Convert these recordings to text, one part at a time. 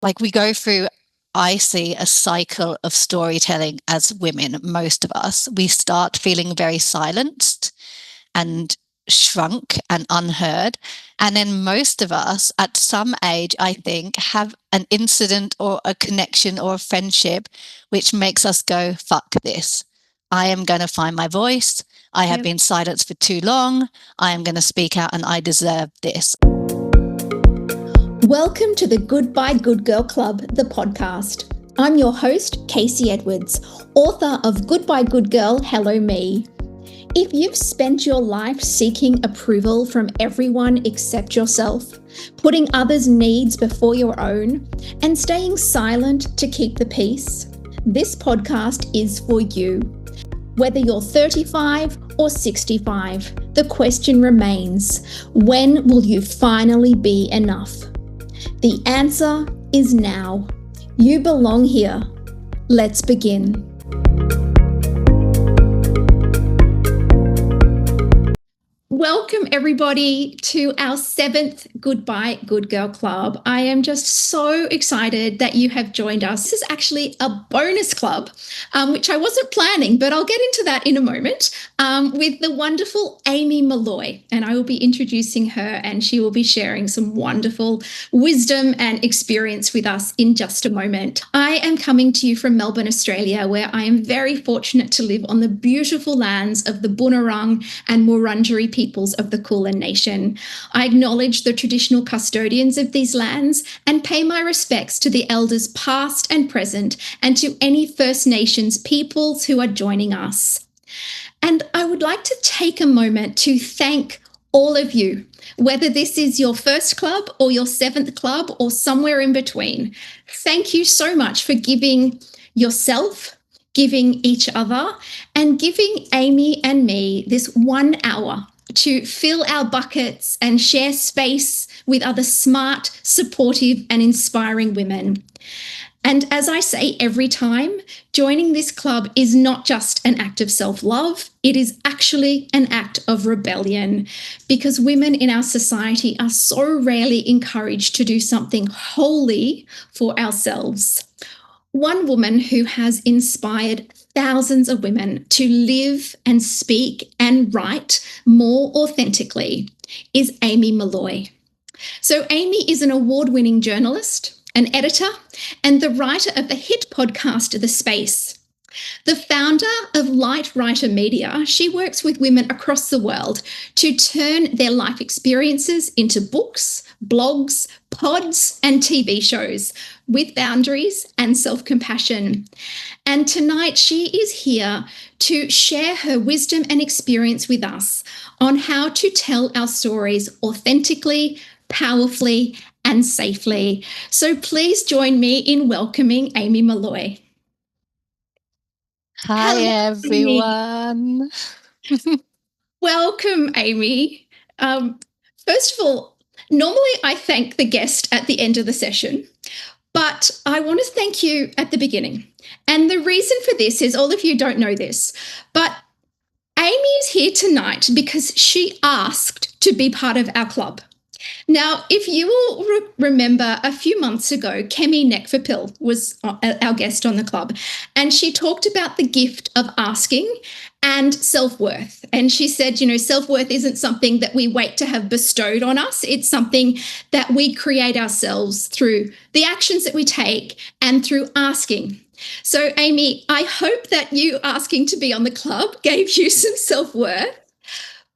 Like we go through, I see a cycle of storytelling as women, most of us. We start feeling very silenced and shrunk and unheard. And then most of us at some age, I think, have an incident or a connection or a friendship which makes us go, fuck this. I am going to find my voice. I have been silenced for too long. I am going to speak out and I deserve this. Welcome to the Goodbye Good Girl Club, the podcast. I'm your host, Kasey Edwards, author of Goodbye Good Girl, Hello Me. If you've spent your life seeking approval from everyone except yourself, putting others' needs before your own, and staying silent to keep the peace, this podcast is for you. Whether you're 35 or 65, the question remains, when will you finally be enough? The answer is now. You belong here. Let's begin. Welcome everybody to our 7th Goodbye Good Girl Club. I am just so excited that you have joined us. This is actually a bonus club, which I wasn't planning, but I'll get into that in a moment, with the wonderful Amy Molloy. And I will be introducing her and she will be sharing some wonderful wisdom and experience with us in just a moment. I am coming to you from Melbourne, Australia, where I am very fortunate to live on the beautiful lands of the Bunurong and Wurundjeri peoples of the Kulin Nation. I acknowledge the traditional custodians of these lands and pay my respects to the elders past and present and to any First Nations peoples who are joining us. And I would like to take a moment to thank all of you, whether this is your first club or your 7th club or somewhere in between. Thank you so much for giving yourself, giving each other, and giving Amy and me this 1 hour to fill our buckets and share space with other smart, supportive, and inspiring women. And as I say every time, joining this club is not just an act of self-love, it is actually an act of rebellion, because women in our society are so rarely encouraged to do something wholly for ourselves. One woman who has inspired thousands of women to live and speak and write more authentically is Amy Molloy. So Amy is an award-winning journalist, an editor, and the writer of the hit podcast, The Space. The founder of Light Writer Media, she works with women across the world to turn their life experiences into books, blogs, pods, and TV shows with boundaries and self-compassion. And tonight she is here to share her wisdom and experience with us on how to tell our stories authentically, powerfully, and safely. So please join me in welcoming Amy Molloy. Hi, everyone. Welcome, Amy. First of all, normally I thank the guest at the end of the session, but I want to thank you at the beginning. And the reason for this is, all of you don't know this, but Amy is here tonight because she asked to be part of our club. Now, if you will remember, a few months ago, Kemi Nekfapil was our guest on the club, and she talked about the gift of asking and self-worth. And she said, self-worth isn't something that we wait to have bestowed on us. It's something that we create ourselves through the actions that we take and through asking. So, Amy, I hope that you asking to be on the club gave you some self-worth,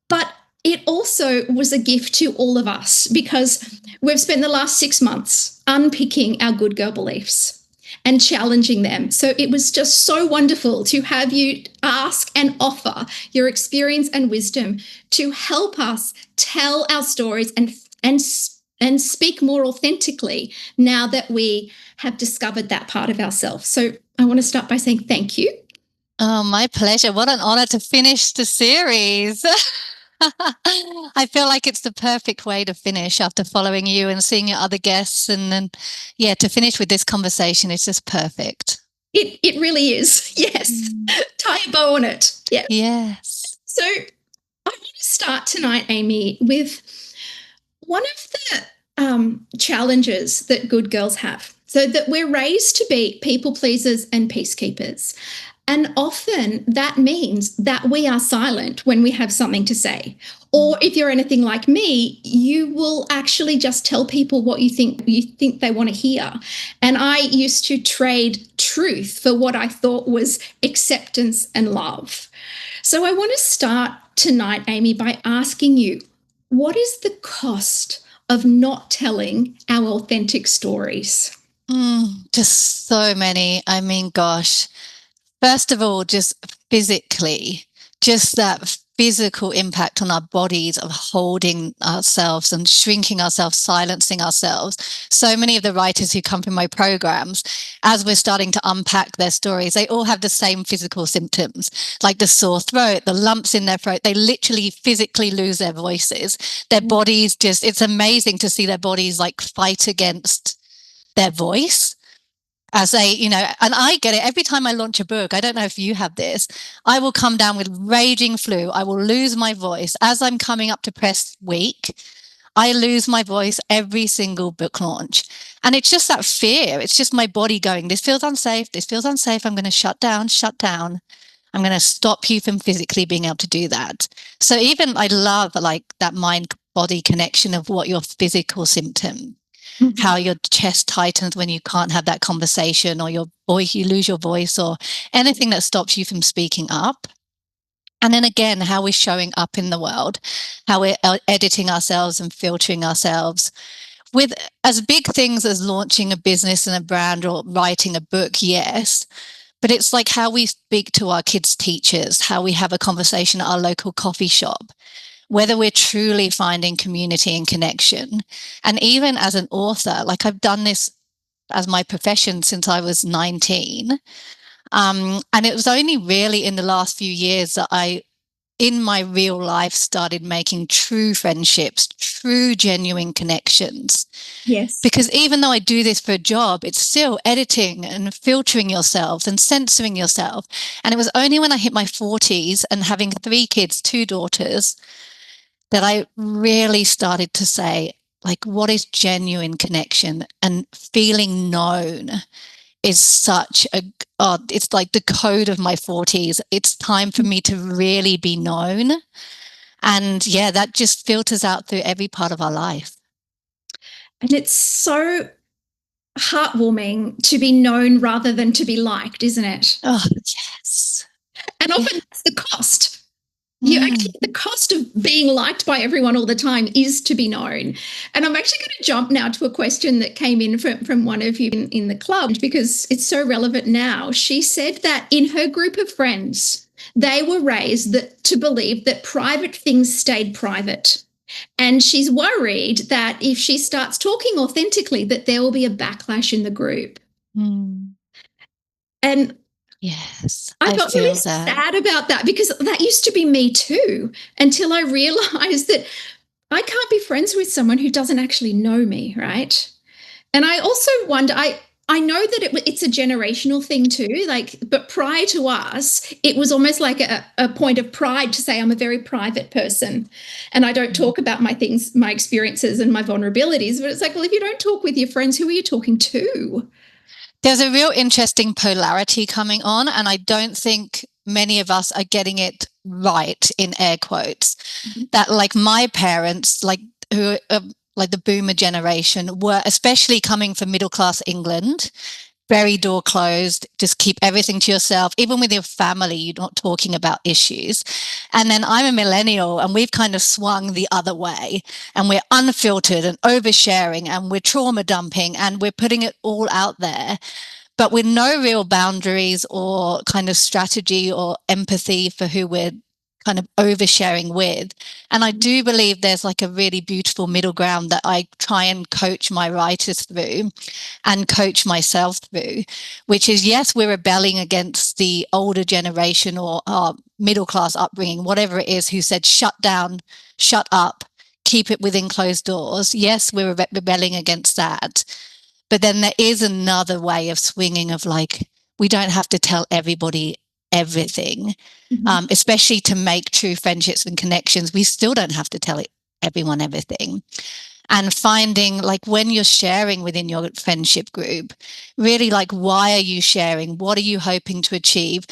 but it also was a gift to all of us, because we've spent the last 6 months unpicking our good girl beliefs and challenging them. So it was just so wonderful to have you ask and offer your experience and wisdom to help us tell our stories and speak more authentically now that we have discovered that part of ourselves. So I want to start by saying thank you. Oh, my pleasure. What an honor to finish the series. I feel like it's the perfect way to finish after following you and seeing your other guests. And then, to finish with this conversation is just perfect. It really is. Yes. Tie a bow on it. Yeah. Yes. So I want to start tonight, Amy, with one of the challenges that good girls have. So that we're raised to be people pleasers and peacekeepers. And often that means that we are silent when we have something to say. Or if you're anything like me, you will actually just tell people what you think they want to hear. And I used to trade truth for what I thought was acceptance and love. So I want to start tonight, Amy, by asking you, what is the cost of not telling our authentic stories? Just so many. I mean, gosh. First of all, just physically, just that physical impact on our bodies of holding ourselves and shrinking ourselves, silencing ourselves. So many of the writers who come from my programs, as we're starting to unpack their stories, they all have the same physical symptoms, like the sore throat, the lumps in their throat. They literally physically lose their voices. Their bodies just, it's amazing to see their bodies like fight against their voice as and I get it every time I launch a book. I don't know if you have this. I will come down with raging flu. I will lose my voice as I'm coming up to press week. I lose my voice every single book launch. And it's just that fear. It's just my body going, this feels unsafe. This feels unsafe. I'm going to shut down. I'm going to stop you from physically being able to do that. So even I love like that mind body connection of what your physical symptom, how your chest tightens when you can't have that conversation, or your voice, you lose your voice, or anything that stops you from speaking up. And then again, how we're showing up in the world, how we're editing ourselves and filtering ourselves with as big things as launching a business and a brand or writing a book. Yes. But it's like how we speak to our kids' teachers, how we have a conversation at our local coffee shop, whether we're truly finding community and connection. And even as an author, like I've done this as my profession since I was 19. And it was only really in the last few years that in my real life, started making true friendships, true genuine connections. Yes. Because even though I do this for a job, it's still editing and filtering yourself and censoring yourself. And it was only when I hit my 40s and having 3 kids, 2 daughters, that I really started to say, like, what is genuine connection? And feeling known is such it's like the code of my 40s. It's time for me to really be known. And yeah, that just filters out through every part of our life. And it's so heartwarming to be known rather than to be liked, isn't it? Oh, yes. And often that's the cost. The cost of being liked by everyone all the time is to be known. And I'm actually going to jump now to a question that came in from one of you in the club, because it's so relevant now. She said that in her group of friends, they were raised to believe that private things stayed private. And she's worried that if she starts talking authentically, that there will be a backlash in the group. And yes, I felt really sad about that, because that used to be me too, until I realized that I can't be friends with someone who doesn't actually know me, right? And I also wonder, I know that it's a generational thing too, but prior to us, it was almost like a point of pride to say I'm a very private person and I don't talk about my things, my experiences and my vulnerabilities. But it's like, well, if you don't talk with your friends, who are you talking to? There's a real interesting polarity coming on, and I don't think many of us are getting it right, in air quotes. That like my parents, like who like the boomer generation, were especially coming from middle class England, very door closed, just keep everything to yourself. Even with your family, you're not talking about issues. And then I'm a millennial, and we've kind of swung the other way, and we're unfiltered and oversharing, and we're trauma dumping, and we're putting it all out there, but with no real boundaries or kind of strategy or empathy for who we're kind of oversharing with. And I do believe there's like a really beautiful middle ground that I try and coach my writers through and coach myself through, which is, yes, we're rebelling against the older generation or our middle class upbringing, whatever it is, who said, shut down, shut up, keep it within closed doors. Yes, we're rebelling against that. But then there is another way of swinging of like, we don't have to tell everybody everything, especially to make true friendships and connections. We still don't have to tell everyone everything. and finding like when you're sharing within your friendship group, really like why are you sharing? What are you hoping to achieve?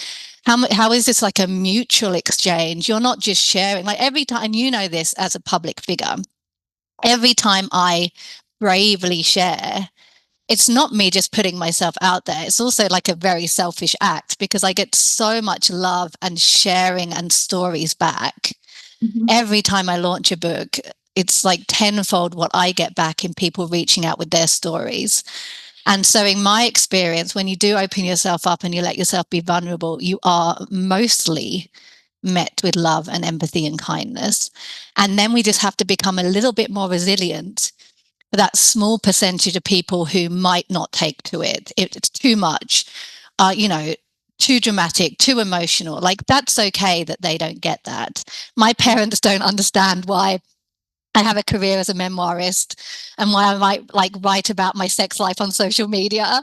How is this like a mutual exchange? You're not just sharing like every time, and you know this as a public figure, every time I bravely share, it's not me just putting myself out there. It's also like a very selfish act because I get so much love and sharing and stories back. Mhm. Every time I launch a book, it's like tenfold what I get back in people reaching out with their stories. And so, in my experience, when you do open yourself up and you let yourself be vulnerable, you are mostly met with love and empathy and kindness. And then we just have to become a little bit more resilient for that small percentage of people who might not take to it. It's too much, you know, too dramatic, too emotional. Like, that's okay that they don't get that. My Yeah. parents don't understand why I have a career as a memoirist and why I might like write about my sex life on social media.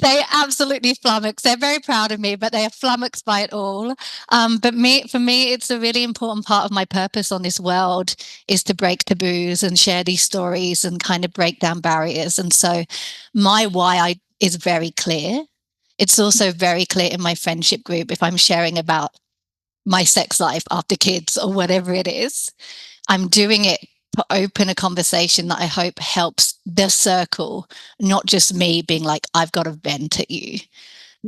They absolutely flummox. They're very proud of me, but they are flummoxed by it all. For me, it's a really important part of my purpose on this world is to break taboos and share these stories and kind of break down barriers. And so my is very clear. It's also very clear in my friendship group if I'm sharing about my sex life after kids or whatever it is. I'm doing it to open a conversation that I hope helps the circle, not just me being like, I've got to vent at you.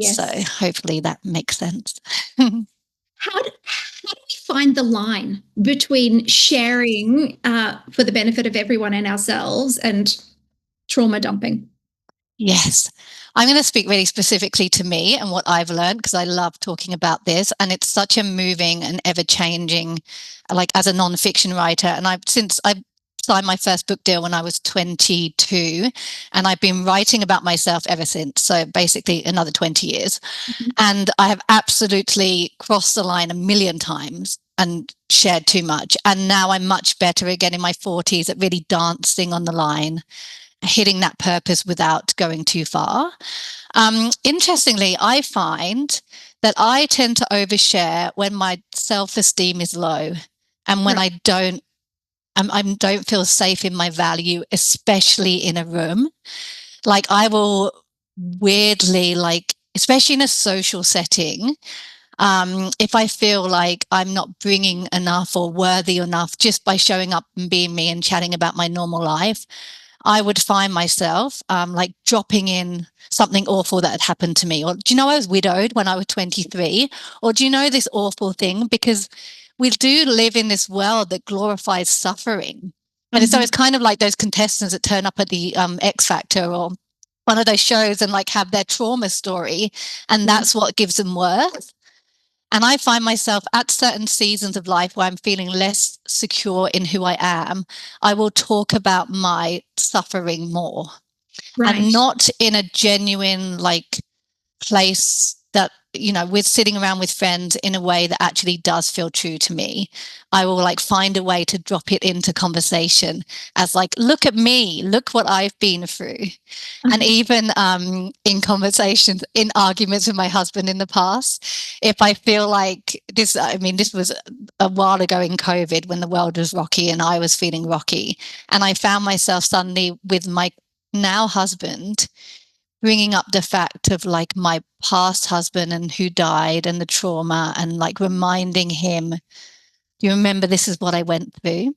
So Yes. hopefully that makes sense. How do we find the line between sharing for the benefit of everyone and ourselves and trauma dumping? Yes. I'm going to speak really specifically to me and what I've learned because I love talking about this. And it's such a moving and ever changing, like as a nonfiction writer. And I've signed my first book deal when I was 22, and I've been writing about myself ever since. So basically another 20 years. Mhm. And I have absolutely crossed the line a million times and shared too much. And now I'm much better again in my 40s at really dancing on the line, hitting that purpose without going too far. Interestingly, I find that I tend to overshare when my self-esteem is low and when Right. I don't feel safe in my value, especially in a room. Like I will weirdly, like, especially in a social setting, if I feel like I'm not bringing enough or worthy enough just by showing up and being me and chatting about my normal life, I would find myself like dropping in something awful that had happened to me. Or do you know I was widowed when I was 23? Or do you know this awful thing? Because we do live in this world that glorifies suffering. And so it's Mhm. kind of like those contestants that turn up at the X Factor or one of those shows and like have their trauma story. And Yeah. that's what gives them worth. And I find myself at certain seasons of life where I'm feeling less secure in who I am, I will talk about my suffering more and Right. not in a genuine like place that we're sitting around with friends in a way that actually does feel true to me. I will like find a way to drop it into conversation as like, look at me, look what I've been through. And Uh-huh. even in conversations, in arguments with my husband in the past, if I feel like this, I mean, this was a while ago in COVID when the world was rocky and I was feeling rocky, and I found myself suddenly with my now husband bringing up the fact of like my past husband and who died and the trauma and like reminding him, do you remember this is what I went through?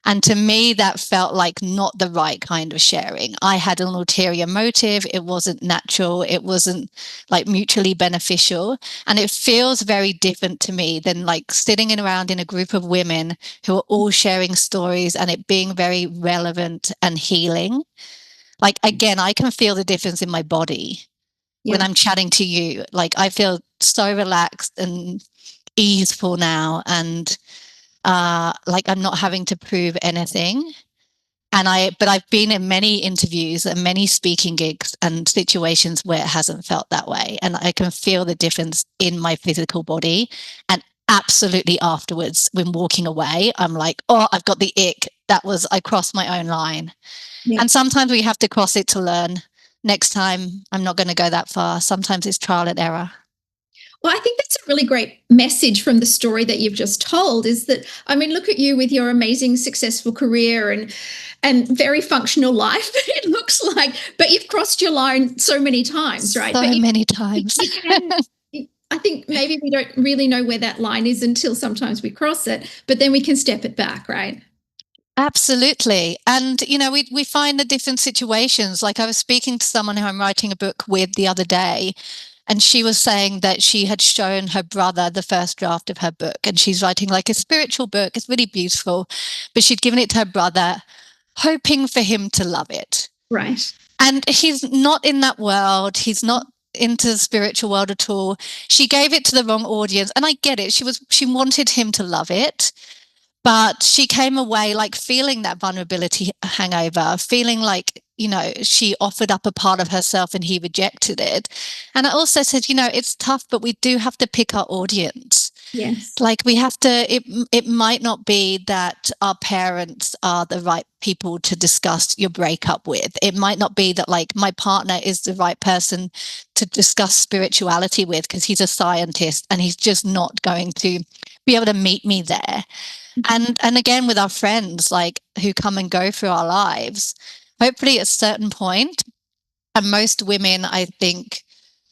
And to me, that felt like not the right kind of sharing. I had an ulterior motive. It wasn't natural. It wasn't like mutually beneficial. And it feels very different to me than like sitting around in a group of women who are all sharing stories and it being very relevant and healing. Like, again, I can feel the difference in my body when Yeah. I'm chatting to you. Like, I feel so relaxed and easeful now. And like I'm not having to prove anything. But I've been in many interviews and many speaking gigs and situations where it hasn't felt that way. And I can feel the difference in my physical body. And absolutely afterwards, when walking away, I'm like, oh, I've got the ick. I crossed my own line. Yeah. And sometimes we have to cross it to learn. Next time, I'm not going to go that far. Sometimes it's trial and error. Well, I think that's a really great message from the story that you've just told is that, I mean, look at you with your amazing successful career and very functional life, it looks like, but you've crossed your line so many times, right? But So many times. you can, I think maybe we don't really know where that line is until sometimes we cross it, but then we can step it back, right? Absolutely. And, we find the different situations. Like I was speaking to someone who I'm writing a book with the other day, and she was saying that she had shown her brother the first draft of her book, and she's writing like a spiritual book. It's really beautiful, but she'd given it to her brother, hoping for him to love it. Right. And he's not in that world. He's not into the spiritual world at all. She gave it to the wrong audience. And I get it. She wanted him to love it. But she came away like feeling that vulnerability hangover, feeling like, she offered up a part of herself and he rejected it. And I also said, it's tough, but we do have to pick our audience. Yes. Like we have to, it might not be that our parents are the right people to discuss your breakup with. It might not be that like my partner is the right person to discuss spirituality with because he's a scientist and he's just not going to be able to meet me there. And again with our friends like who come and go through our lives, hopefully at a certain point, and most women I think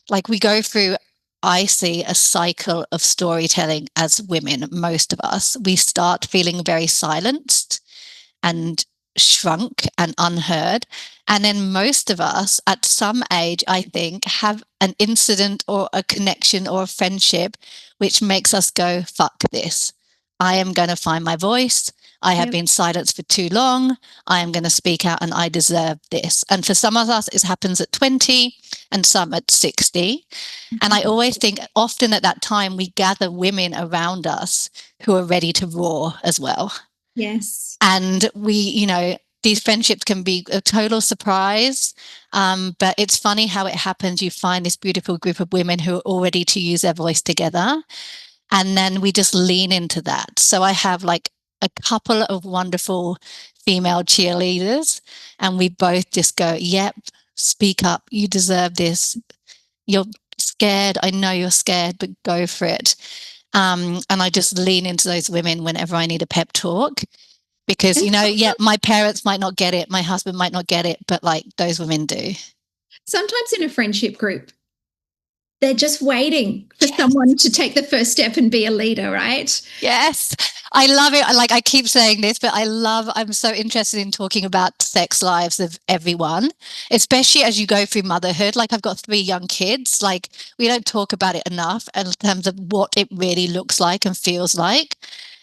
like we go through, I see a cycle of storytelling as women, most of us. We start feeling very silenced and shrunk and unheard. And then most of us at some age, I think, have an incident or a connection or a friendship which makes us go, fuck this. I am going to find my voice. I have been silenced for too long. I am going to speak out and I deserve this. And for some of us, it happens at 20 and some at 60. And I always think often at that time, we gather women around us who are ready to roar as well. Yes. And these friendships can be a total surprise. But it's funny how it happens. You find this beautiful group of women who are all ready to use their voice together. And then we just lean into that. So I have like a couple of wonderful female cheerleaders, and we both just go, yep, speak up. You deserve this. You're scared. I know you're scared, but go for it. And I just lean into those women whenever I need a pep talk because, my parents might not get it. My husband might not get it, but like those women do. Sometimes in a friendship group, they're just waiting for someone to take the first step and be a leader, right? Yes. I love it. Like I keep saying this, but I'm so interested in talking about sex lives of everyone, especially as you go through motherhood. Like I've got 3 young kids. Like we don't talk about it enough in terms of what it really looks like and feels like.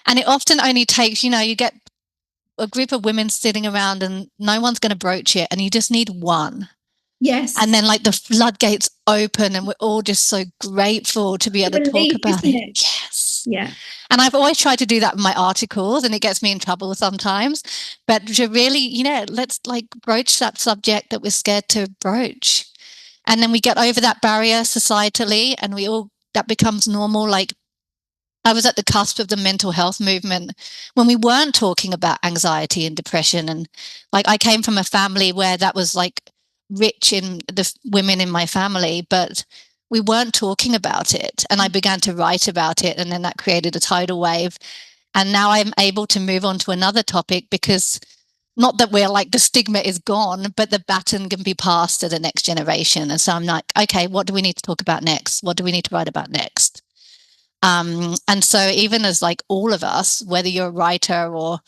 And it often only takes, you get a group of women sitting around and no one's going to broach it and you just need one. Yes. And then like the floodgates open and we're all just so grateful to be able to talk about it. Yes. Yeah. And I've always tried to do that in my articles and it gets me in trouble sometimes. But to really, let's like broach that subject that we're scared to broach. And then we get over that barrier societally and that becomes normal. Like I was at the cusp of the mental health movement when we weren't talking about anxiety and depression. And like I came from a family where that was like rich in the women in my family, but we weren't talking about it. And I began to write about it. And then that created a tidal wave. And now I'm able to move on to another topic because not that we're like the stigma is gone, but the baton can be passed to the next generation. And so I'm like, okay, what do we need to talk about next? What do we need to write about next? And so even as like all of us, whether you're a writer or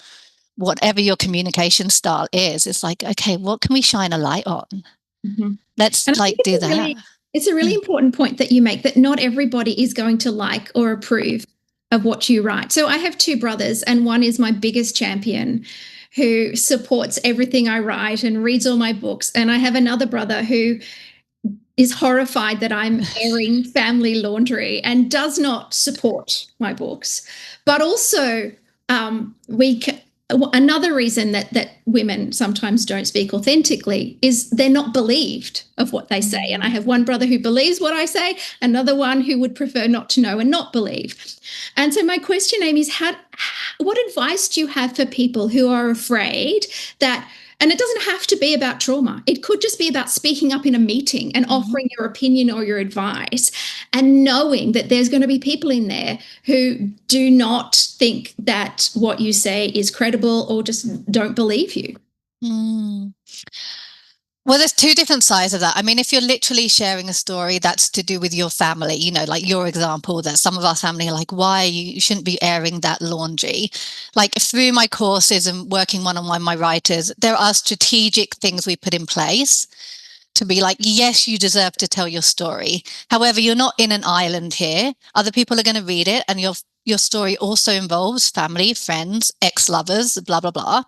whatever your communication style is, it's like, okay, what can we shine a light on? Mm-hmm. Let's like do that. It's a really important point that you make, that not everybody is going to like or approve of what you write. So I have 2 brothers and one is my biggest champion who supports everything I write and reads all my books. And I have another brother who is horrified that I'm airing family laundry and does not support my books. But also another reason that women sometimes don't speak authentically is they're not believed of what they say. And I have one brother who believes what I say, another one who would prefer not to know and not believe. And so my question, Amy, is what advice do you have for people who are afraid that And it doesn't have to be about trauma. It could just be about speaking up in a meeting and offering your opinion or your advice, and knowing that there's going to be people in there who do not think that what you say is credible or just don't believe you. Mm. Well, there's two different sides of that. I mean, if you're literally sharing a story that's to do with your family, you know, like your example, that some of our family are like, why you shouldn't be airing that laundry. Like through my courses and working one-on-one with my writers, there are strategic things we put in place to be like, yes, you deserve to tell your story. However, you're not in an island here. Other people are going to read it, and your story also involves family, friends, ex-lovers, blah, blah, blah.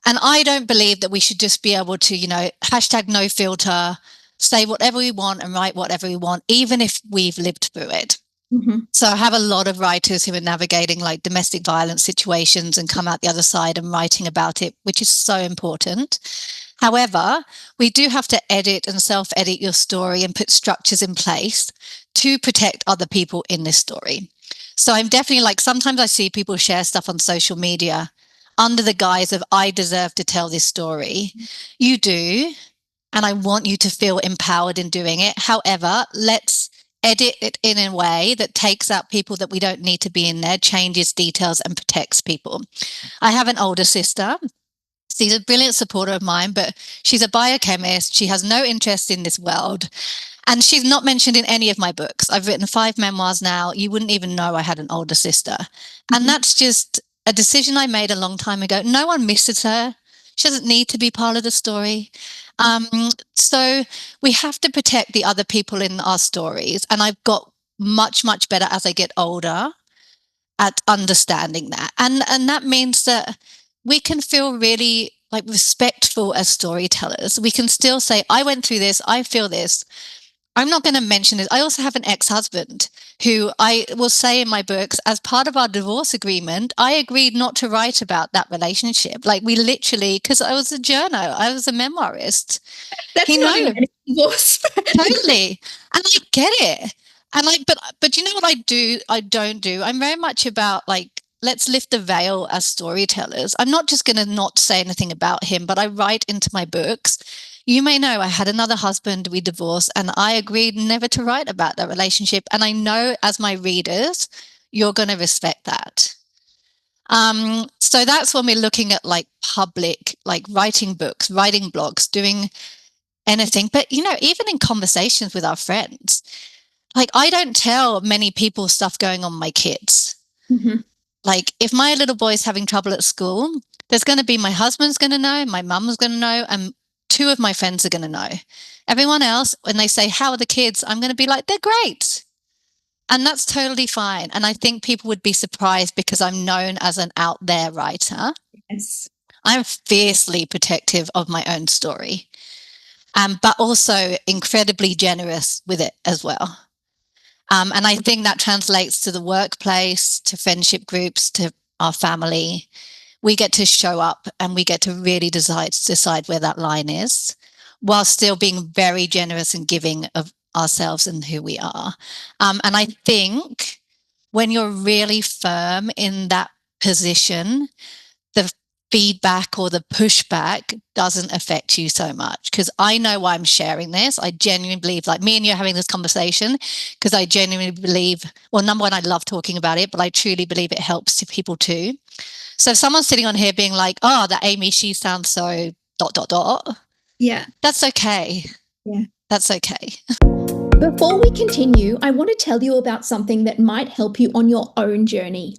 And I don't believe that we should just be able to, you know, hashtag no filter, say whatever we want and write whatever we want, even if we've lived through it. Mm-hmm. So I have a lot of writers who are navigating like domestic violence situations and come out the other side and writing about it, which is so important. However, we do have to edit and self-edit your story and put structures in place to protect other people in this story. So I'm definitely like, sometimes I see people share stuff on social media under the guise of, I deserve to tell this story. You do, and I want you to feel empowered in doing it. However, let's edit it in a way that takes out people that we don't need to be in there, changes details, and protects people. I have an older sister. She's a brilliant supporter of mine, but she's a biochemist. She has no interest in this world. And she's not mentioned in any of my books. I've written 5 memoirs now. You wouldn't even know I had an older sister. And that's just a decision I made a long time ago. No one misses her. She doesn't need to be part of the story. So we have to protect the other people in our stories. And I've got much, much better as I get older at understanding that. And that means that we can feel really like respectful as storytellers. We can still say, I went through this, I feel this. I'm not going to mention this. I also have an ex-husband who I will say in my books, as part of our divorce agreement, I agreed not to write about that relationship. Like we literally, because I was a journo, I was a memoirist. That's He not in knows. any divorce. Totally. And I get it. And like, but you know what I don't do? I'm very much about like, let's lift the veil as storytellers. I'm not just going to not say anything about him, but I write into my books. You may know I had another husband, we divorced, and I agreed never to write about that relationship. And I know as my readers, you're going to respect that. So that's when we're looking at like public, like writing books, writing blogs, doing anything. But, you know, even in conversations with our friends, like I don't tell many people stuff going on with my kids. Mm-hmm. Like if my little boy's having trouble at school, there's going to be my husband's going to know, my mum's going to know, and 2 of my friends are going to know. Everyone else, when they say, how are the kids? I'm going to be like, they're great. And that's totally fine. And I think people would be surprised because I'm known as an out there writer. Yes. I'm fiercely protective of my own story, but also incredibly generous with it as well. And I think that translates to the workplace, to friendship groups, to our family. We get to show up and we get to really decide where that line is, while still being very generous and giving of ourselves and who we are. And I think when you're really firm in that position, the feedback or the pushback doesn't affect you so much, because I know why I'm sharing this. I genuinely believe, like me and you are having this conversation, because I genuinely believe, well, number one, I love talking about it, but I truly believe it helps to people too. So if someone's sitting on here being like, oh, that Amy, she sounds so ... Yeah. That's okay. Yeah. That's okay. Before we continue, I want to tell you about something that might help you on your own journey.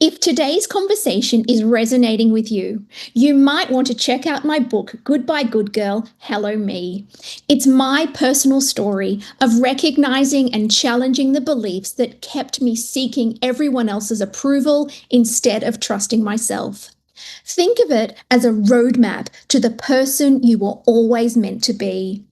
If today's conversation is resonating with you, you might want to check out my book, Goodbye Good Girl, Hello Me. It's my personal story of recognizing and challenging the beliefs that kept me seeking everyone else's approval instead of trusting myself. Think of it as a roadmap to the person you were always meant to be.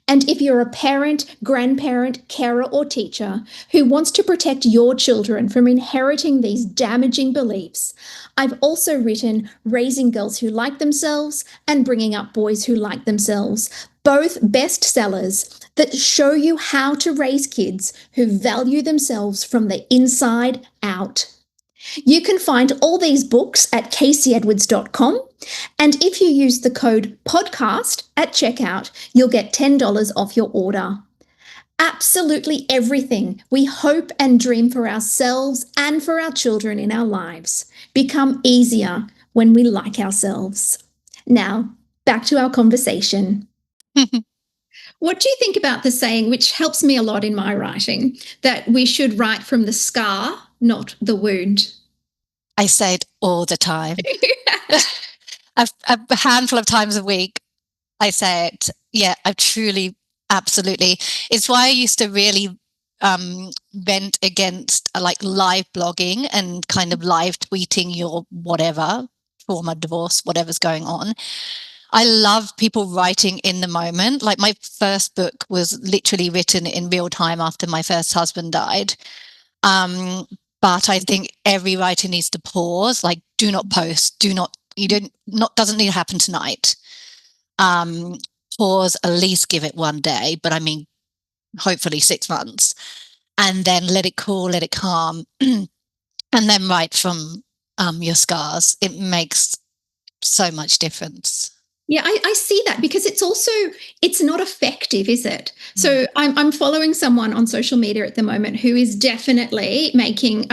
And if you're a parent, grandparent, carer, or teacher who wants to protect your children from inheriting these damaging beliefs, I've also written Raising Girls Who Like Themselves and Bringing Up Boys Who Like Themselves, both bestsellers that show you how to raise kids who value themselves from the inside out. You can find all these books at kaseyedwards.com. And if you use the code podcast at checkout, you'll get $10 off your order. Absolutely everything we hope and dream for ourselves and for our children in our lives become easier when we like ourselves. Now, back to our conversation. What do you think about the saying, which helps me a lot in my writing, that we should write from the scar, not the wound? I say it all the time. a handful of times a week, I say it. Yeah, I truly, absolutely. It's why I used to really vent against like live blogging and kind of live tweeting your whatever, trauma, divorce, whatever's going on. I love people writing in the moment. Like my first book was literally written in real time after my first husband died. But I think every writer needs to pause, like do not post, doesn't need to happen tonight. Pause, at least give it one day, but I mean, hopefully 6 months, and then let it cool, let it calm, and then write from your scars. It makes so much difference. Yeah, I see that, because it's not effective, is it? So I'm following someone on social media at the moment who is definitely making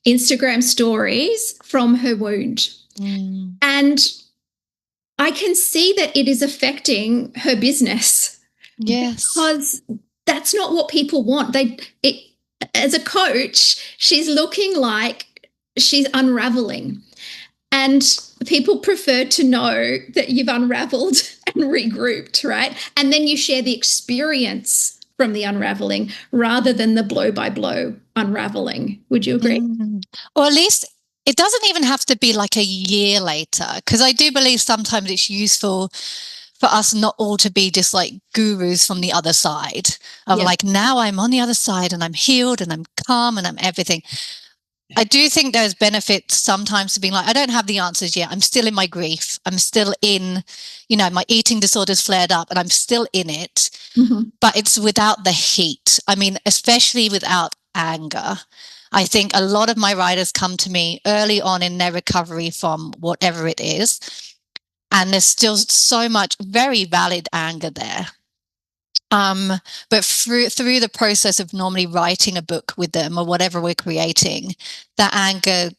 Instagram stories from her wound. And I can see that it is affecting her business. Yes. Because that's not what people want. As a coach, she's looking like she's unraveling. And people prefer to know that you've unraveled and regrouped, right? And then you share the experience from the unraveling rather than the blow by blow unraveling. Would you agree? Or at least it doesn't even have to be like a year later, because I do believe sometimes it's useful for us not all to be just like gurus from the other side of like, now I'm on the other side and I'm healed and I'm calm and I'm everything. I do think there's benefit sometimes to being like, I don't have the answers yet. I'm still in my grief. I'm still in, my eating disorder's flared up and I'm still in it, but it's without the heat. I mean, especially without anger. I think a lot of my writers come to me early on in their recovery from whatever it is, and there's still so much very valid anger there. But through the process of normally writing a book with them or whatever we're creating, that anger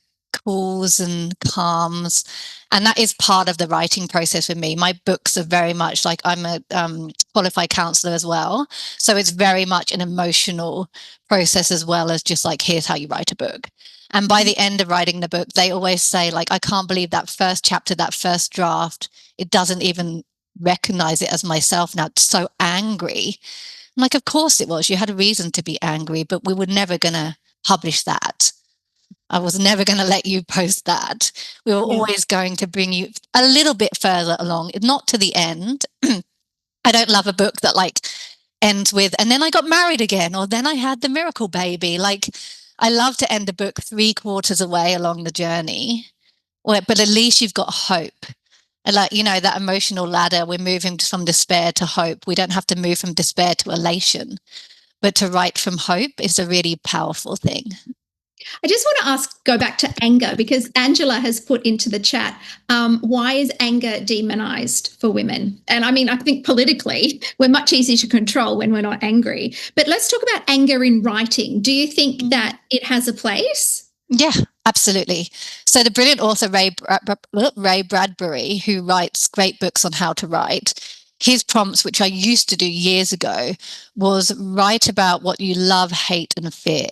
cools and calms, and that is part of the writing process for me. My books are very much like, I'm a qualified counselor as well, so it's very much an emotional process as well as just like, here's how you write a book. And by the end of writing the book, they always say like, I can't believe that first chapter, that first draft, it doesn't even recognize it as myself now. It's so angry. I'm like, of course it was. You had a reason to be angry, but we were never going to publish that. I was never going to let you post that. We were always going to bring you a little bit further along, not to the end. I don't love a book that like ends with, and then I got married again, or then I had the miracle baby. Like, I love to end a book 3/4 away along the journey, but at least you've got hope. And like, that emotional ladder, we're moving from despair to hope. We don't have to move from despair to elation, but to write from hope is a really powerful thing. I just want to go back to anger, because Angela has put into the chat, why is anger demonized for women? And I mean, I think politically, we're much easier to control when we're not angry. But let's talk about anger in writing. Do you think that it has a place? Yeah, absolutely. So the brilliant author Ray Bradbury, who writes great books on how to write, his prompts, which I used to do years ago, was write about what you love, hate, and fear,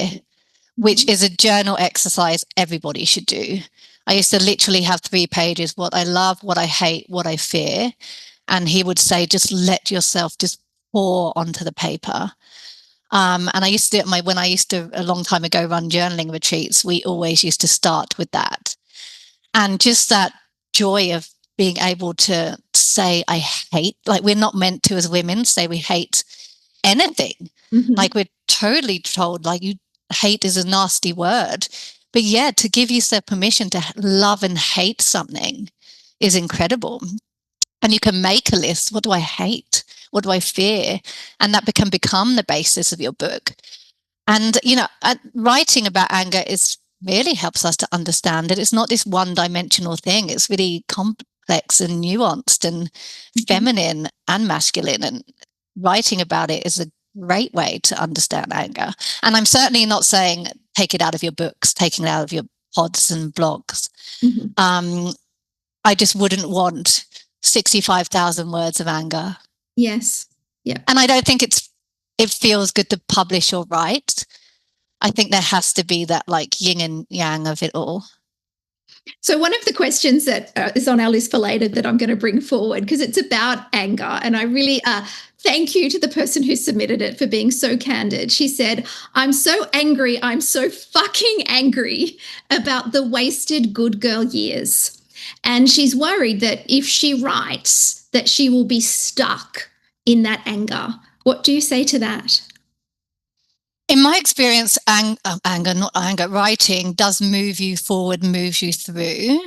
which is a journal exercise everybody should do. I used to literally have 3 pages, what I love, what I hate, what I fear. And he would say, just let yourself just pour onto the paper. And I used to do it when I used to, a long time ago, run journaling retreats. We always used to start with that. And just that joy of being able to say, I hate, like, we're not meant to, as women, say we hate anything. Like, we're totally told, like, hate is a nasty word. But yeah, to give yourself permission to love and hate something is incredible. And you can make a list. What do I hate? What do I fear? And that can become the basis of your book. And, writing about anger is really helps us to understand that it's not this one-dimensional thing. It's really complex and nuanced and feminine and masculine, and writing about it is a great way to understand anger. And I'm certainly not saying take it out of your books, taking it out of your pods and blogs. Mhm. I just wouldn't want 65,000 words of anger. Yes. Yeah. And I don't think it feels good to publish or write. I think there has to be that like yin and yang of it all. So, one of the questions that is on our list for later that I'm going to bring forward, because it's about anger, and I really thank you to the person who submitted it for being so candid. She said, I'm so angry, I'm so fucking angry about the wasted good girl years. And she's worried that if she writes, that she will be stuck in that anger. What do you say to that? In my experience, writing does move you forward, moves you through.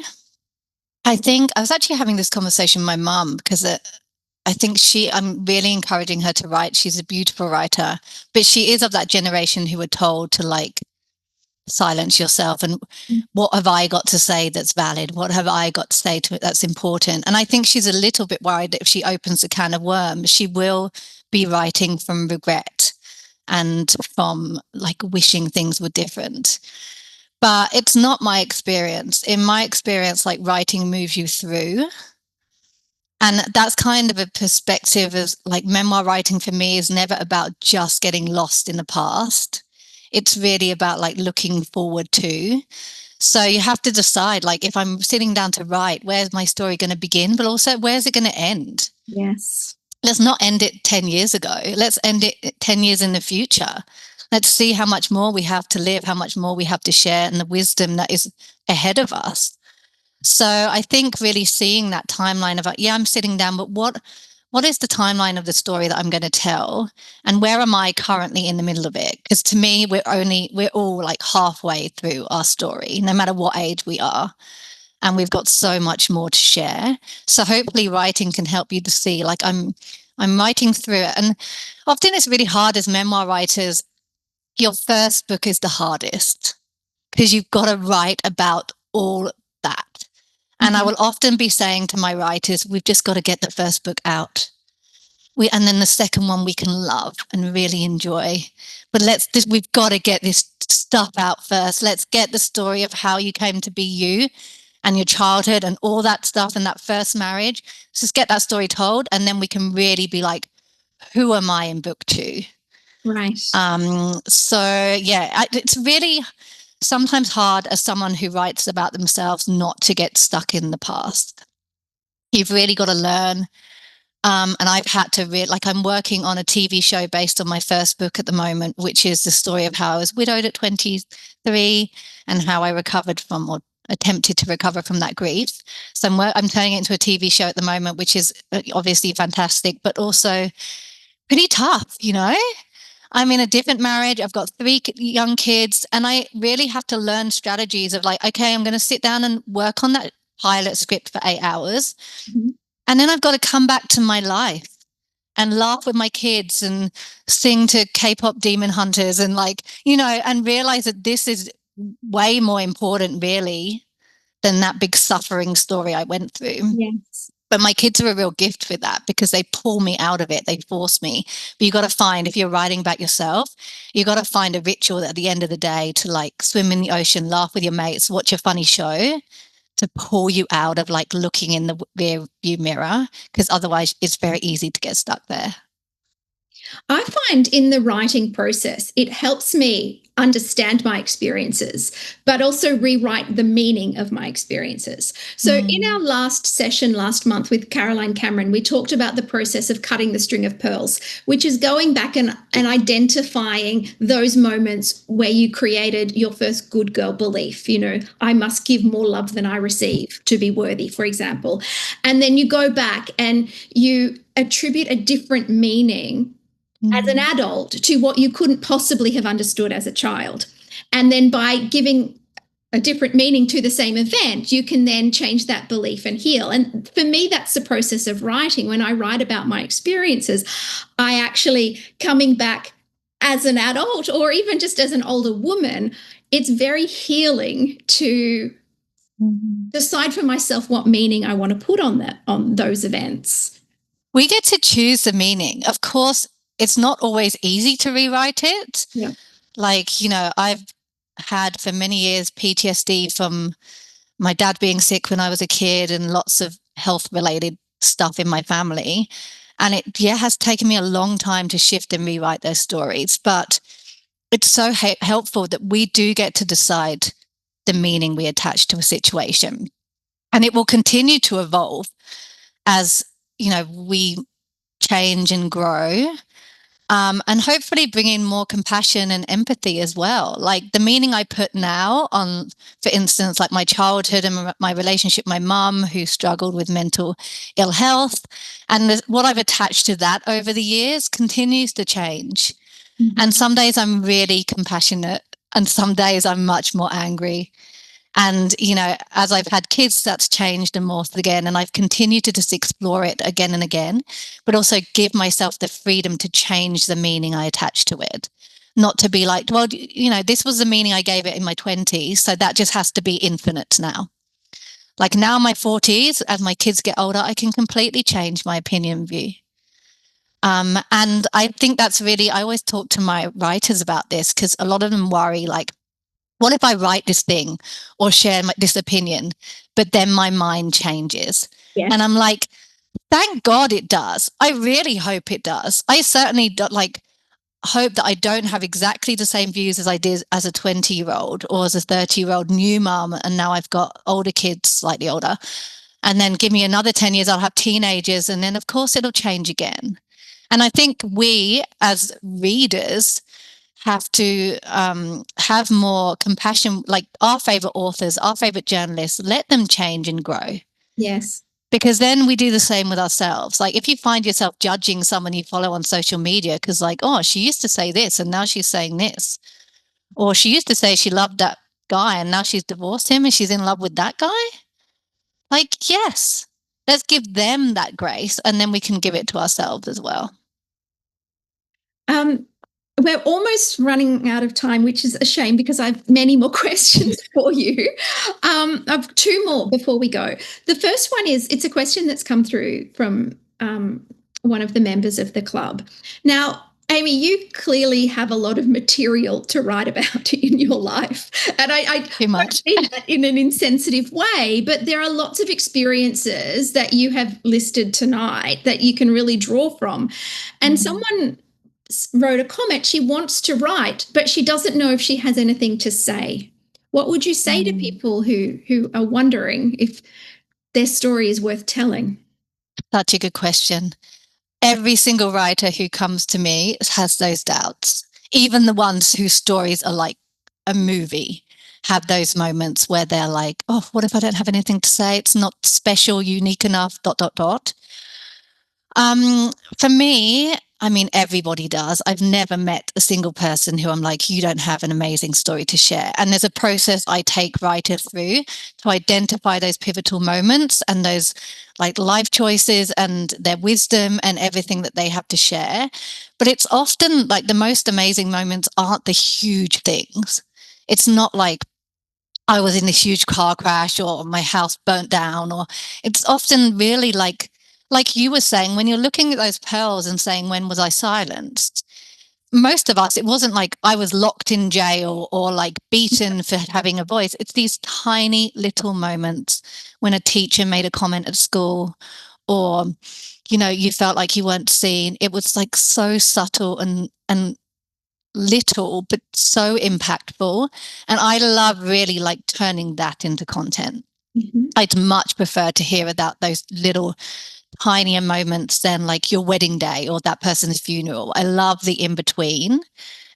I think I was actually having this conversation with my mum because I think I'm really encouraging her to write. She's a beautiful writer, but she is of that generation who were told to like silence yourself. And what have I got to say that's valid? What have I got to say to it that's important? And I think she's a little bit worried that if she opens a can of worms, she will be writing from regret and from like wishing things were different. But it's not my experience. In my experience, like writing moves you through. And that's kind of a perspective as like memoir writing for me is never about just getting lost in the past. It's really about like looking forward to. So you have to decide, like, if I'm sitting down to write, where's my story going to begin? But also, where's it going to end? Yes. Let's not end it 10 years ago. Let's end it 10 years in the future. Let's see how much more we have to live, how much more we have to share, and the wisdom that is ahead of us. So I think really seeing that timeline of, yeah, I'm sitting down, but what is the timeline of the story that I'm going to tell? And where am I currently in the middle of it? Because to me, we're all like halfway through our story, no matter what age we are. And we've got so much more to share. So hopefully writing can help you to see, like I'm writing through it. And often it's really hard as memoir writers. Your first book is the hardest because you've got to write about all that. And I will often be saying to my writers, we've just got to get the first book out. And then the second one we can love and really enjoy. But we've got to get this stuff out first. Let's get the story of how you came to be you and your childhood and all that stuff and that first marriage. Let's just get that story told. And then we can really be like, who am I in book 2? Right. So yeah, it's really sometimes hard as someone who writes about themselves not to get stuck in the past. You've really got to learn. And I've had to I'm working on a TV show based on my first book at the moment, which is the story of how I was widowed at 23 and how I recovered from or attempted to recover from that grief. So I'm turning it into a TV show at the moment, which is obviously fantastic, but also pretty tough, you know? I'm in a different marriage. I've got 3 young kids, and I really have to learn strategies of like, okay, I'm going to sit down and work on that pilot script for 8 hours. Mm-hmm. And then I've got to come back to my life and laugh with my kids and sing to K-pop Demon Hunters and and realize that this is way more important really than that big suffering story I went through. Yes. But my kids are a real gift with that because they pull me out of it. They force me. But you got to find, if you're writing about yourself, you got to find a ritual at the end of the day to like swim in the ocean, laugh with your mates, watch a funny show to pull you out of like looking in the rear view mirror, because otherwise it's very easy to get stuck there. I find in the writing process, it helps me understand my experiences, but also rewrite the meaning of my experiences. So in our last session last month with Caroline Cameron, we talked about the process of cutting the string of pearls, which is going back and identifying those moments where you created your first good girl belief. You know, I must give more love than I receive to be worthy, for example. And then you go back and you attribute a different meaning as an adult to what you couldn't possibly have understood as a child. And then by giving a different meaning to the same event, you can then change that belief and heal. And for me, that's the process of writing. When I write about my experiences, I actually coming back as an adult or even just as an older woman, it's very healing to decide for myself what meaning I want to put on that, on those events. We get to choose the meaning. Of course, it's not always easy to rewrite it. Yeah. Like, I've had for many years PTSD from my dad being sick when I was a kid and lots of health related stuff in my family. And it, has taken me a long time to shift and rewrite those stories. But it's so helpful that we do get to decide the meaning we attach to a situation. And it will continue to evolve as, we change and grow. And hopefully bring in more compassion and empathy as well. Like the meaning I put now on, for instance, like my childhood and my relationship with my mum who struggled with mental ill health. And what I've attached to that over the years continues to change. Mm-hmm. And some days I'm really compassionate and some days I'm much more angry. And, as I've had kids, that's changed and morphed again. And I've continued to just explore it again and again, but also give myself the freedom to change the meaning I attach to it. Not to be like, well, this was the meaning I gave it in my 20s. So that just has to be infinite now. Like now in my 40s, as my kids get older, I can completely change my opinion view. And I think that's really, I always talk to my writers about this because a lot of them worry like, what if I write this thing or share this opinion, but then my mind changes? Yeah. And I'm like, thank God it does. I really hope it does. I certainly hope that I don't have exactly the same views as I did as a 20-year-old or as a 30-year-old new mum. And now I've got older kids, slightly older. And then give me another 10 years, I'll have teenagers. And then, of course, it'll change again. And I think we as readers have to have more compassion, like our favorite authors, our favorite journalists, let them change and grow. Yes. Because then we do the same with ourselves. Like if you find yourself judging someone you follow on social media because like, oh, she used to say this and now she's saying this. Or she used to say she loved that guy and now she's divorced him and she's in love with that guy. Like, yes, let's give them that grace and then we can give it to ourselves as well. We're almost running out of time, which is a shame because I have many more questions for you. I've two more before we go. The first one is, it's a question that's come through from one of the members of the club. Now, Amy, you clearly have a lot of material to write about in your life. And I don't mean that in an insensitive way, but there are lots of experiences that you have listed tonight that you can really draw from. And someone wrote a comment, she wants to write, but she doesn't know if she has anything to say. What would you say to people who are wondering if their story is worth telling? Such a good question. Every single writer who comes to me has those doubts. Even the ones whose stories are like a movie have those moments where they're like, oh, what if I don't have anything to say? It's not special, unique enough, ... For me, I mean, everybody does. I've never met a single person who I'm like, you don't have an amazing story to share. And there's a process I take writers through to identify those pivotal moments and those like life choices and their wisdom and everything that they have to share. But it's often like the most amazing moments aren't the huge things. It's not like I was in this huge car crash or my house burnt down, or it's often really like you were saying, when you're looking at those pearls and saying, when was I silenced? Most of us, it wasn't like I was locked in jail or like beaten for having a voice. It's these tiny little moments when a teacher made a comment at school or, you felt like you weren't seen. It was like so subtle and little, but so impactful. And I love really like turning that into content. Mm-hmm. I'd much prefer to hear about those little tinier moments than like your wedding day or that person's funeral. I love the in between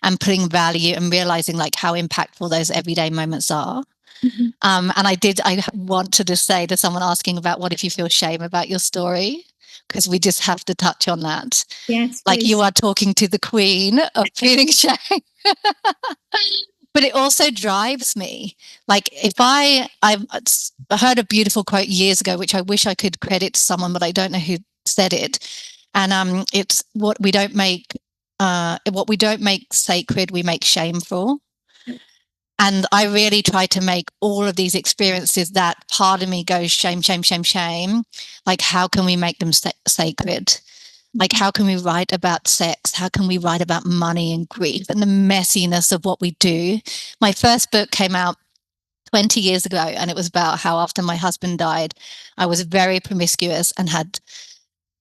and putting value and realizing like how impactful those everyday moments are. Mm-hmm. And I wanted to say to someone asking about what if you feel shame about your story, because we just have to touch on that. Yes, like please. You are talking to the queen of feeling shame. But it also drives me. Like if I heard a beautiful quote years ago, which I wish I could credit to someone, but I don't know who said it. And it's what we don't make what we don't make sacred, we make shameful. And I really try to make all of these experiences that part of me goes shame, shame, shame, shame. Like, how can we make them sacred? Like, how can we write about sex? How can we write about money and grief and the messiness of what we do? My first book came out 20 years ago, and it was about how after my husband died, I was very promiscuous and had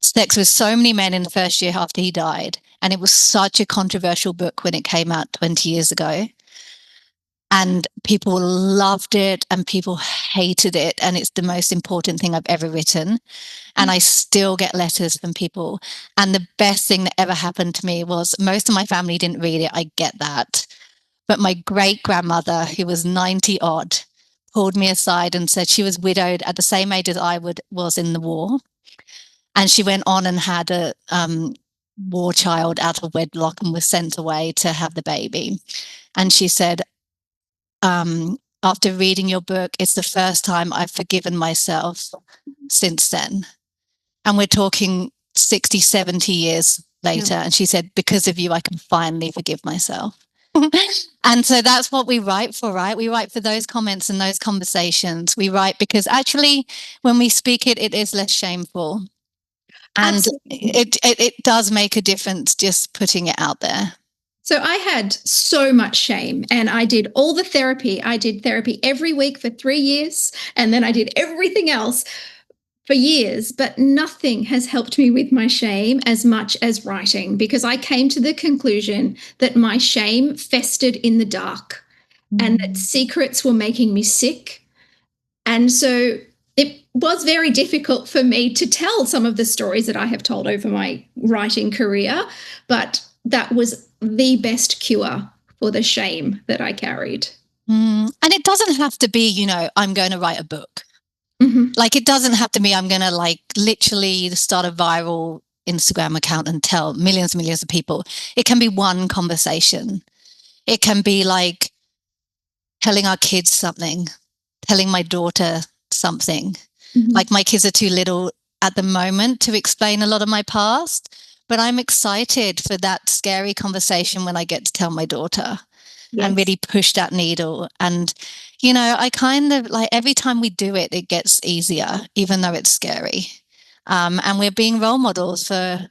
sex with so many men in the first year after he died. And it was such a controversial book when it came out 20 years ago. And people loved it and people hated it. And it's the most important thing I've ever written. And I still get letters from people. And the best thing that ever happened to me was most of my family didn't read it. I get that. But my great grandmother, who was 90 odd, pulled me aside and said she was widowed at the same age as I was in the war. And she went on and had a war child out of wedlock and was sent away to have the baby. And she said, after reading your book, it's the first time I've forgiven myself since then. And we're talking 60, 70 years later. And she said, because of you, I can finally forgive myself. And so that's what we write for, right? We write for those comments and those conversations. We write because actually, when we speak it, it is less shameful. And it does make a difference just putting it out there. So I had so much shame, and I did all the therapy. I did therapy every week for 3 years, and then I did everything else for years, but nothing has helped me with my shame as much as writing, because I came to the conclusion that my shame festered in the dark and that secrets were making me sick. And so it was very difficult for me to tell some of the stories that I have told over my writing career, but that was the best cure for the shame that I carried. And it doesn't have to be, I'm going to write a book. Like, it doesn't have to be, I'm going to literally start a viral Instagram account and tell millions and millions of people. It can be one conversation. It can be like telling our kids something, telling my daughter something. Like, my kids are too little at the moment to explain a lot of my past, but I'm excited for that scary conversation when I get to tell my daughter. Yes. And really push that needle. And, I kind of every time we do it, it gets easier, even though it's scary. And we're being role models for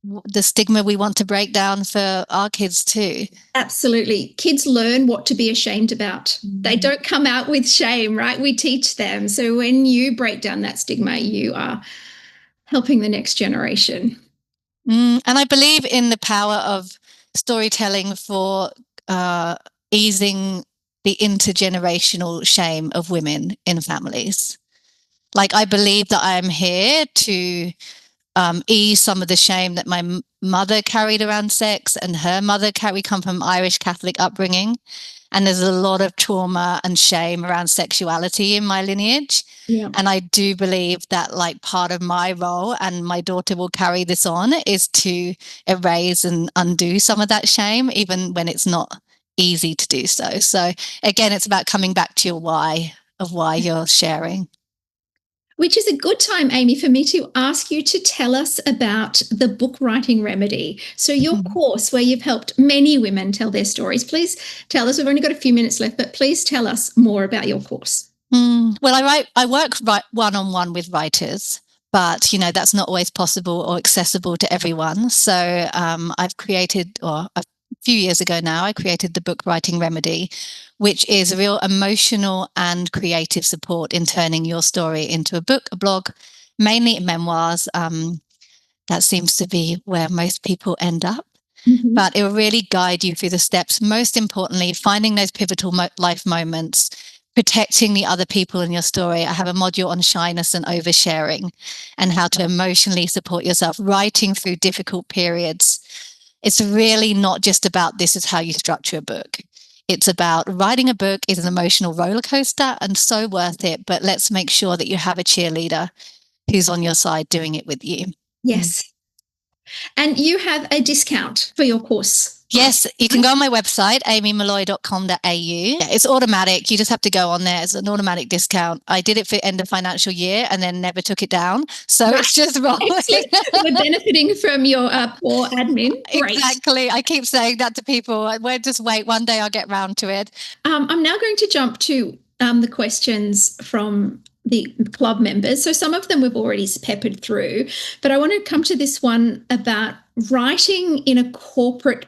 the stigma we want to break down for our kids too. Absolutely. Kids learn what to be ashamed about. They don't come out with shame, right? We teach them. So when you break down that stigma, you are helping the next generation. And I believe in the power of storytelling for easing the intergenerational shame of women in families. Like, I believe that I'm here to ease some of the shame that my mother carried around sex, and her mother we come from Irish Catholic upbringing. And there's a lot of trauma and shame around sexuality in my lineage. Yeah. And I do believe that part of my role, and my daughter will carry this on, is to erase and undo some of that shame, even when it's not easy to do so. So again, it's about coming back to your why of why you're sharing. Which is a good time, Amy, for me to ask you to tell us about the book writing remedy. So your course, where you've helped many women tell their stories, please tell us. We've only got a few minutes left, but please tell us more about your course. Well, I work one-on-one with writers, but that's not always possible or accessible to everyone. So I've created, or a few years ago now, I created the book writing remedy, which is real emotional and creative support in turning your story into a book, a blog, mainly memoirs. That seems to be where most people end up. But it will really guide you through the steps. Most importantly, finding those pivotal life moments, protecting the other people in your story. I have a module on shyness and oversharing and how to emotionally support yourself, writing through difficult periods. It's really not just about this is how you structure a book. It's about writing a book is an emotional roller coaster and so worth it. But let's make sure that you have a cheerleader who's on your side doing it with you. Yes. And you have a discount for your course. Yes, you can go on my website, amymolloy.com.au. Yeah, it's automatic. You just have to go on there. It's an automatic discount. I did it for end of financial year and then never took it down. So Right. it's just rolling. Excellent. We're benefiting from your poor admin. Great. Exactly. I keep saying that to people. We'll just wait. One day I'll get round to it. I'm now going to jump to the questions from the club members. So some of them we've already peppered through, but I want to come to this one about writing in a corporate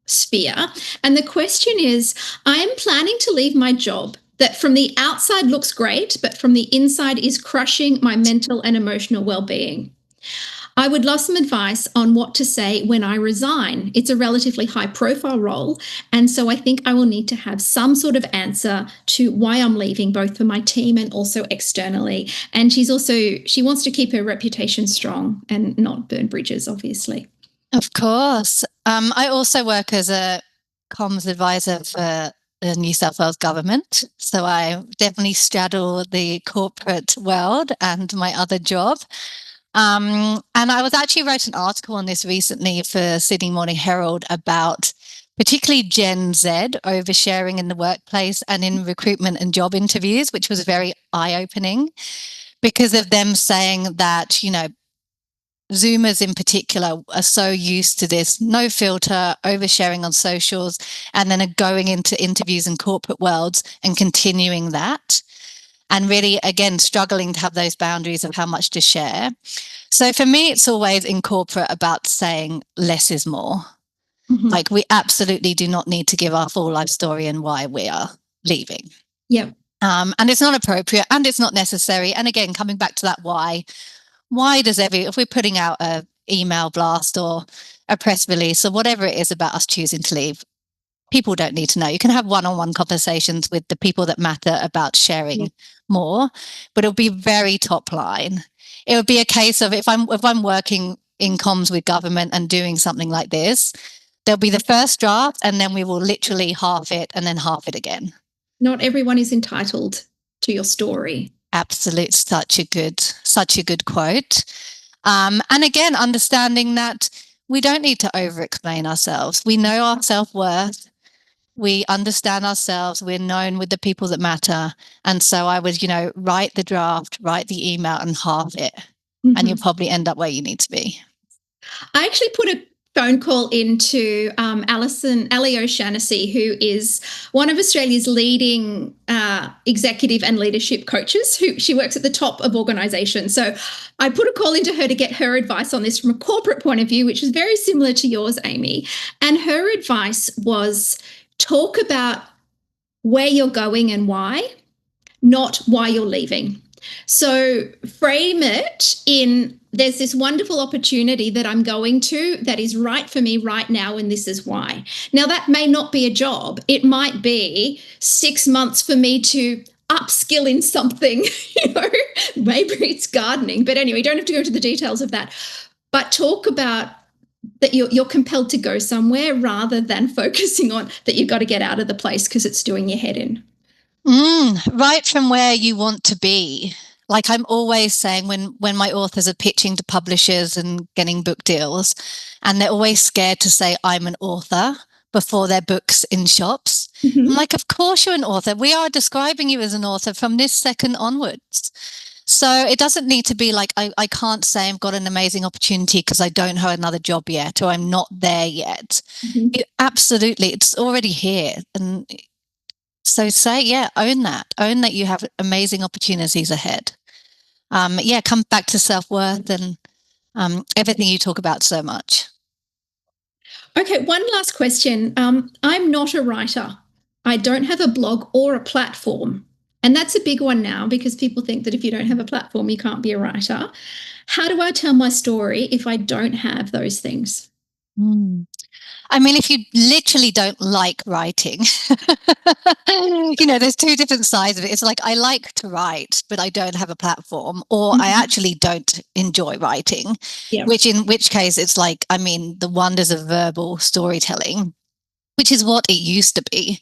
sphere. And the question is, I am planning to leave my job that from the outside looks great, but from the inside is crushing my mental and emotional well-being. I would love some advice on what to say when I resign. It's a relatively high profile role. And so I think I will need to have some sort of answer to why I'm leaving, both for my team and also externally. And she wants to keep her reputation strong and not burn bridges, obviously. Of course. I also work as a comms advisor for the New South Wales government. So I definitely straddle the corporate world and my other job. And I wrote an article on this recently for Sydney Morning Herald about particularly Gen Z oversharing in the workplace and in recruitment and job interviews, which was very eye-opening because of them saying that, Zoomers in particular are so used to this no filter, oversharing on socials, and then are going into interviews in corporate worlds and continuing that. And really, again, struggling to have those boundaries of how much to share. So for me, it's always in corporate about saying less is more. Mm-hmm. Like we absolutely do not need to give our full life story and why we are leaving. Yeah. And it's not appropriate and it's not necessary. And again, coming back to that why does if we're putting out an email blast or a press release or whatever it is about us choosing to leave, people don't need to know. You can have one-on-one conversations with the people that matter about sharing more, but it'll be very top line. It would be a case of if I'm working in comms with government and doing something like this, there'll be the first draft and then we will literally half it and then half it again. Not everyone is entitled to your story. Absolute, such a good quote. And again, understanding that we don't need to over-explain ourselves. We know our self-worth. We understand ourselves. We're known with the people that matter. And so I would, write the draft, write the email and half it. Mm-hmm. And you'll probably end up where you need to be. I actually put a phone call into Ali O'Shannessy, who is one of Australia's leading executive and leadership coaches. She works at the top of organisations. So I put a call into her to get her advice on this from a corporate point of view, which is very similar to yours, Amy. And her advice was talk about where you're going and why, not why you're leaving. So frame it in, there's this wonderful opportunity that I'm going to that is right for me right now, and this is why. Now, that may not be a job. It might be 6 months for me to upskill in something, maybe it's gardening. But anyway, you don't have to go into the details of that. But talk about that you're compelled to go somewhere rather than focusing on that you've got to get out of the place because it's doing your head in. Right from where you want to be. Like I'm always saying when my authors are pitching to publishers and getting book deals, and they're always scared to say I'm an author before their book's in shops. Mm-hmm. I'm like, of course you're an author. We are describing you as an author from this second onwards. So it doesn't need to be like, I can't say I've got an amazing opportunity because I don't have another job yet or I'm not there yet. Mm-hmm. Absolutely. It's already here. And so own that you have amazing opportunities ahead. Come back to self-worth and everything you talk about so much. Okay, one last question. I'm not a writer. I don't have a blog or a platform. And that's a big one now because people think that if you don't have a platform, you can't be a writer. How do I tell my story if I don't have those things? I mean, if you literally don't like writing, there's two different sides of it. It's like, I like to write, but I don't have a platform, or I actually don't enjoy writing, in which case it's like, I mean, the wonders of verbal storytelling, which is what it used to be.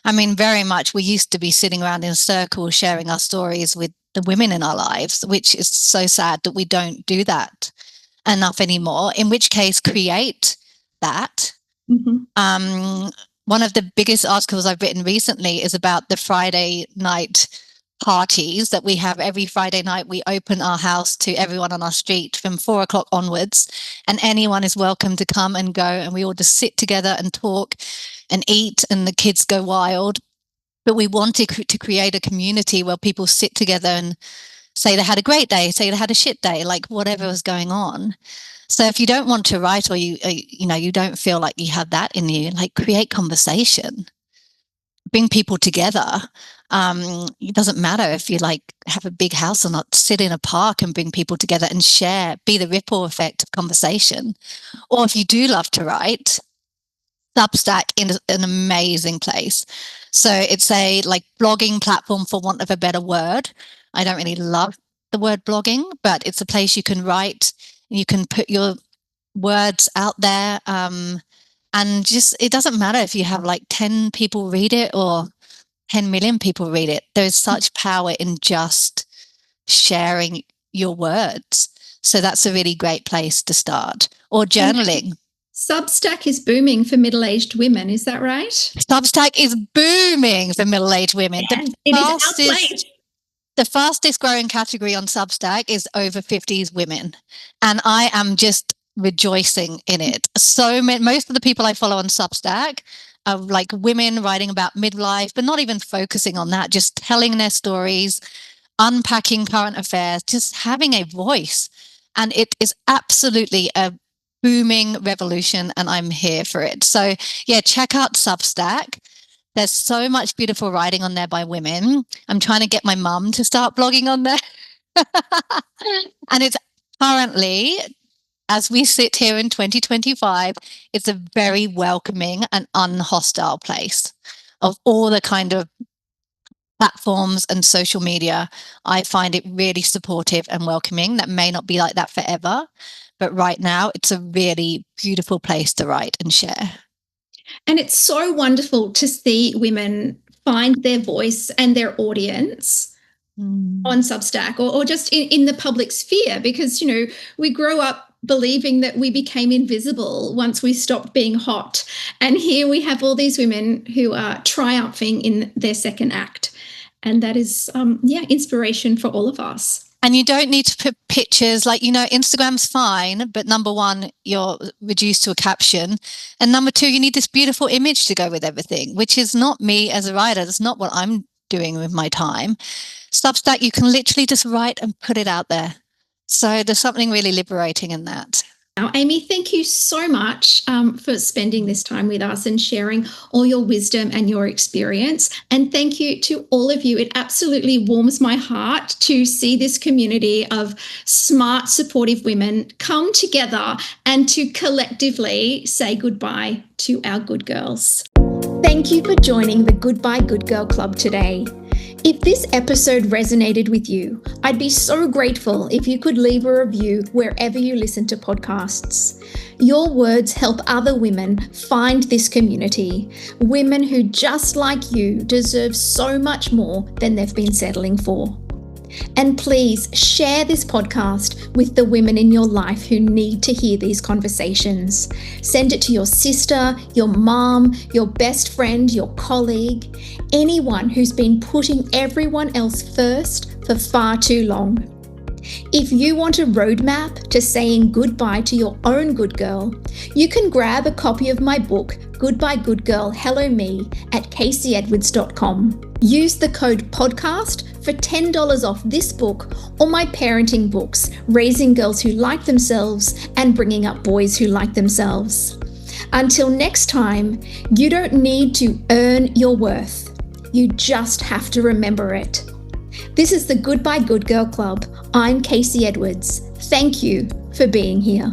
I mean, very much we used to be sitting around in a circle sharing our stories with the women in our lives, which is so sad that we don't do that enough anymore, in which case create that One of the biggest articles I've written recently is about the Friday night parties that we have every Friday night. We open our house to everyone on our street from 4 o'clock onwards, and anyone is welcome to come and go. And we all just sit together and talk and eat, and the kids go wild. But we wanted to create a community where people sit together and say they had a great day, say they had a shit day, like whatever was going on. So if you don't want to write, or you don't feel like you have that in you, like create conversation, bring people together. It doesn't matter if you like have a big house or not. Sit in a park and bring people together and share, be the ripple effect of conversation. Or if you do love to write, Substack is an amazing place. So it's a like blogging platform, for want of a better word. I don't really love the word blogging, but it's a place you can write and you can put your words out there. And just, it doesn't matter if you have like 10 people read it or 10 million people read it. There's such power in just sharing your words. So that's a really great place to start. Or journaling. Substack is booming for middle-aged women, is that right? Substack is booming for middle-aged women. Yeah, The fastest growing category on Substack is over 50s women. And I am just rejoicing in it. Most of the people I follow on Substack are like women writing about midlife, but not even focusing on that, just telling their stories, unpacking current affairs, just having a voice. And it is absolutely a booming revolution, and I'm here for it. So yeah, check out Substack. There's so much beautiful writing on there by women. I'm trying to get my mum to start blogging on there. And it's currently, as we sit here in 2025, it's a very welcoming and unhostile place. Of all the kind of platforms and social media, I find it really supportive and welcoming. That may not be like that forever, but right now it's a really beautiful place to write and share. And it's so wonderful to see women find their voice and their audience on Substack, or just in the public sphere, because, we grow up believing that we became invisible once we stopped being hot. And here we have all these women who are triumphing in their second act. And that is, inspiration for all of us. And you don't need to put pictures, like, Instagram's fine, but number one, you're reduced to a caption. And number two, you need this beautiful image to go with everything, which is not me as a writer. That's not what I'm doing with my time. Substack, you can literally just write and put it out there. So there's something really liberating in that. Now, Amy, thank you so much for spending this time with us and sharing all your wisdom and your experience. And thank you to all of you. It absolutely warms my heart to see this community of smart, supportive women come together and to collectively say goodbye to our good girls. Thank you for joining the Goodbye Good Girl Club today. If this episode resonated with you, I'd be so grateful if you could leave a review wherever you listen to podcasts. Your words help other women find this community, women who, just like you, deserve so much more than they've been settling for. And please share this podcast with the women in your life who need to hear these conversations. Send it to your sister, your mom, your best friend, your colleague, anyone who's been putting everyone else first for far too long. If you want a roadmap to saying goodbye to your own good girl, you can grab a copy of my book, Goodbye Good Girl, Hello Me, at KaseyEdwards.com. Use the code PODCAST for $10 off this book or my parenting books, Raising Girls Who Like Themselves and Bringing Up Boys Who Like Themselves. Until next time, you don't need to earn your worth. You just have to remember it. This is the Goodbye Good Girl Club. I'm Kasey Edwards. Thank you for being here.